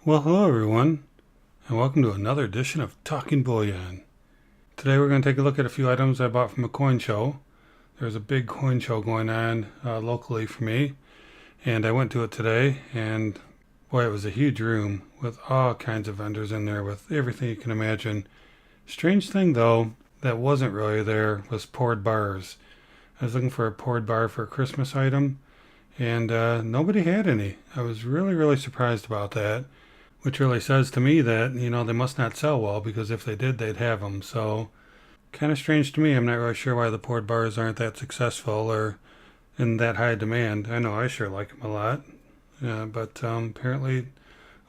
Well, hello everyone, and welcome to another edition of Talking Bullion. Today we're going to take a look at a few items I bought from a coin show. There's a big coin show going on locally for me, and I went to it today, and boy, it was a huge room with all kinds of vendors in there with everything you can imagine. Strange thing though, that wasn't really there was poured bars. I was looking for a poured bar for a Christmas item, and nobody had any. I was really surprised about that. Which really says to me that, they must not sell well, because if they did, they'd have them. So, kind of strange to me. I'm not really sure why the poured bars aren't that successful or in that high demand. I know I sure like them a lot. But apparently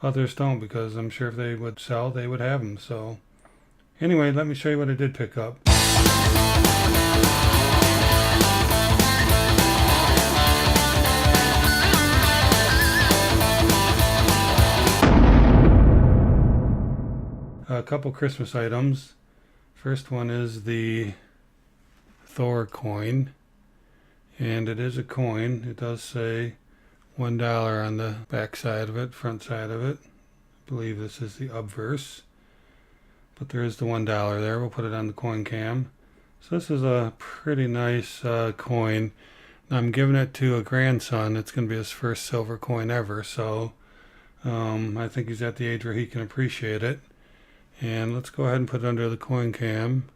others don't, because I'm sure if they would sell, they would have them. So, anyway, let me show you what I did pick up. A couple Christmas items. First one is the Thor coin, and it is a coin. It does say $1 on the back side of it, front side of it. I believe this is the obverse, but there is the $1 there. We'll put it on the coin cam. So this is a pretty nice coin. I'm giving it to a grandson. It's going to be his first silver coin ever, so I think he's at the age where he can appreciate it. And let's go ahead and put it under the coin cam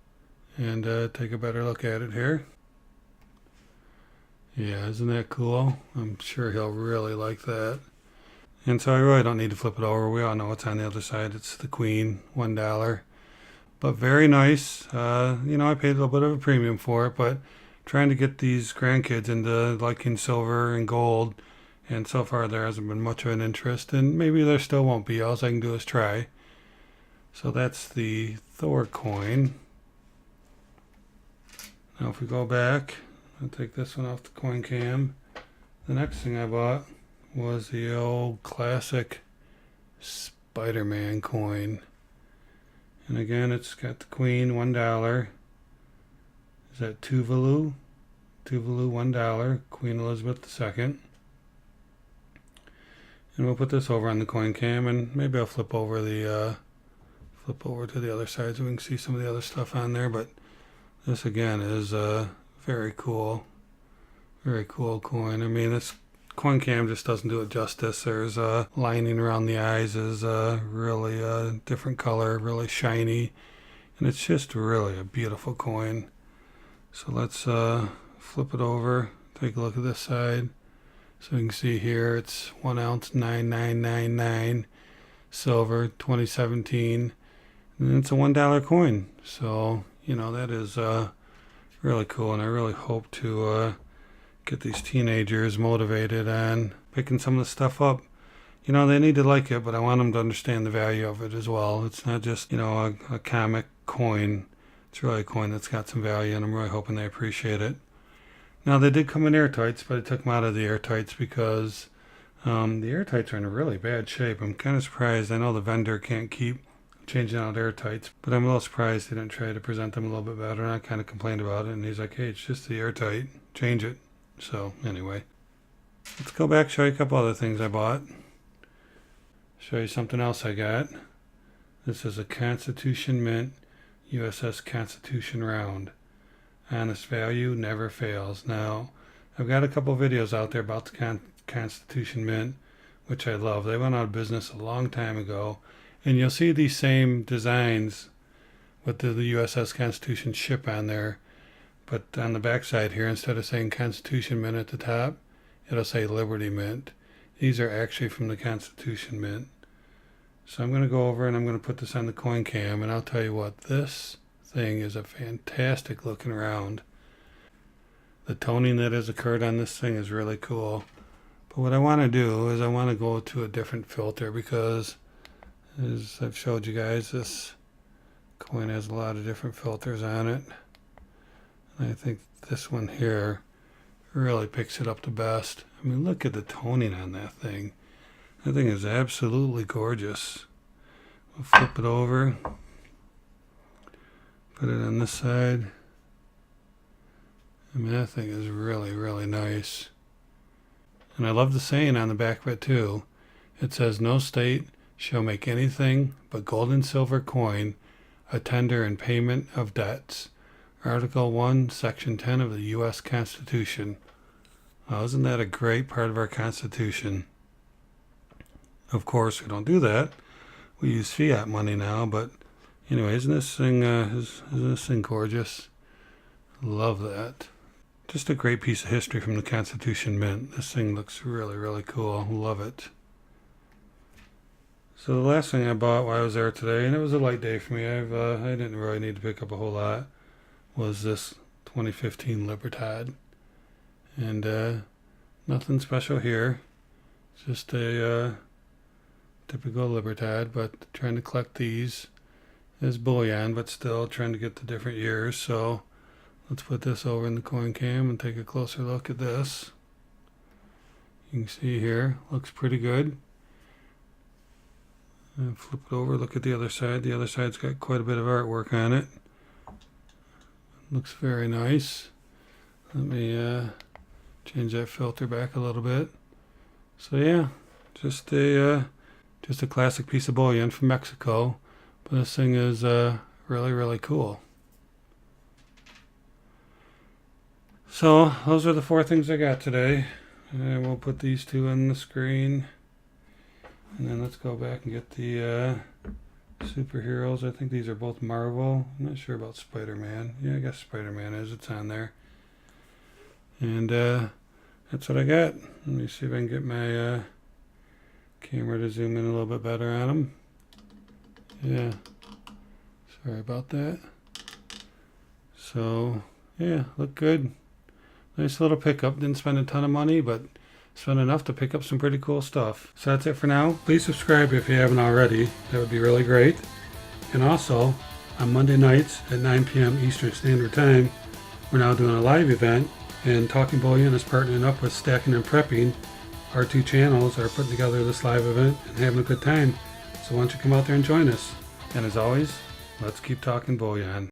and take a better look at it here. Yeah, isn't that cool? I'm sure he'll really like that. And so I really don't need to flip it over. We all know what's on the other side. It's the Queen, $1. But very nice. I paid a little bit of a premium for it, but trying to get these grandkids into liking silver and gold, and so far there hasn't been much of an interest, and maybe there still won't be. All I can do is try. So that's the Thor coin. Now if we go back, I'll take this one off the coin cam. The next thing I bought was the old classic SpiderMan coin. And again, it's got the Queen, $1. Is that Tuvalu? Tuvalu, $1. Queen Elizabeth II. And we'll put this over on the coin cam, and maybe I'll flip over to the other side so we can see some of the other stuff on there. But this again is a very cool coin. I mean, this coin cam just doesn't do it justice. There's a lining around the eyes is really a different color, really shiny, and it's just really a beautiful coin. So let's flip it over, take a look at this side. So you can see here it's 1 ounce, 9999, silver, 2017. And it's a $1 coin. So, that is really cool. And I really hope to get these teenagers motivated on picking some of the stuff up. They need to like it, but I want them to understand the value of it as well. It's not just, a comic coin. It's really a coin that's got some value, and I'm really hoping they appreciate it. Now, they did come in airtights, but I took them out of the airtights because the airtights are in really bad shape. I'm kind of surprised. I know the vendor can't keep changing out airtights, but I'm a little surprised he didn't try to present them a little bit better, and I kind of complained about it, and he's like, hey, it's just the airtight, change it. So anyway, let's go back, show you a couple other things I bought, show you something else I got. This is a Constitution Mint USS Constitution round. Honest value never fails. Now, I've got a couple videos out there about the Constitution Mint, which I love. They went out of business a long time ago. And you'll see these same designs with the USS Constitution ship on there. But on the back side here, instead of saying Constitution Mint at the top, it'll say Liberty Mint. These are actually from the Constitution Mint. So I'm going to go over and I'm going to put this on the coin cam, and I'll tell you what, this thing is a fantastic looking round. The toning that has occurred on this thing is really cool. But what I want to do is I want to go to a different filter, because as I've showed you guys, this coin has a lot of different filters on it. And I think this one here really picks it up the best. I mean, look at the toning on that thing. That thing is absolutely gorgeous. We'll flip it over, put it on this side. I mean, that thing is really nice. And I love the saying on the back of it too. It says, no state, shall make anything but gold and silver coin a tender in payment of debts. Article 1, Section 10 of the U.S. Constitution. Isn't that a great part of our Constitution? Of course, we don't do that. We use fiat money now, but anyway, isn't this thing gorgeous? Love that. Just a great piece of history from the Constitution Mint. This thing looks really, really cool. Love it. So the last thing I bought while I was there today, and it was a light day for me, I didn't really need to pick up a whole lot, was this 2015 Libertad. And nothing special here. It's just a typical Libertad, but trying to collect these as bullion, but still trying to get the different years. So let's put this over in the coin cam and take a closer look at this. You can see here, looks pretty good. And flip it over, look at the other side. The other side's got quite a bit of artwork on it. Looks very nice. Let me change that filter back a little bit. So yeah, just a classic piece of bullion from Mexico. But this thing is really, really cool. So those are the 4 things I got today. And we'll put these 2 on the screen. And then let's go back and get the superheroes. I think these are both Marvel. I'm not sure about SpiderMan. Yeah, I guess SpiderMan is. It's on there. And that's what I got. Let me see if I can get my camera to zoom in a little bit better on them. Yeah. Sorry about that. So, yeah, look good. Nice little pickup. Didn't spend a ton of money, but spent enough to pick up some pretty cool stuff. So that's it for now. Please subscribe if you haven't already. That would be really great. And also, on Monday nights at 9 p.m. Eastern Standard Time, we're now doing a live event, and Talking Bullion is partnering up with Stacking and Prepping. Our 2 channels are putting together this live event and having a good time. So why don't you come out there and join us? And as always, let's keep talking bullion.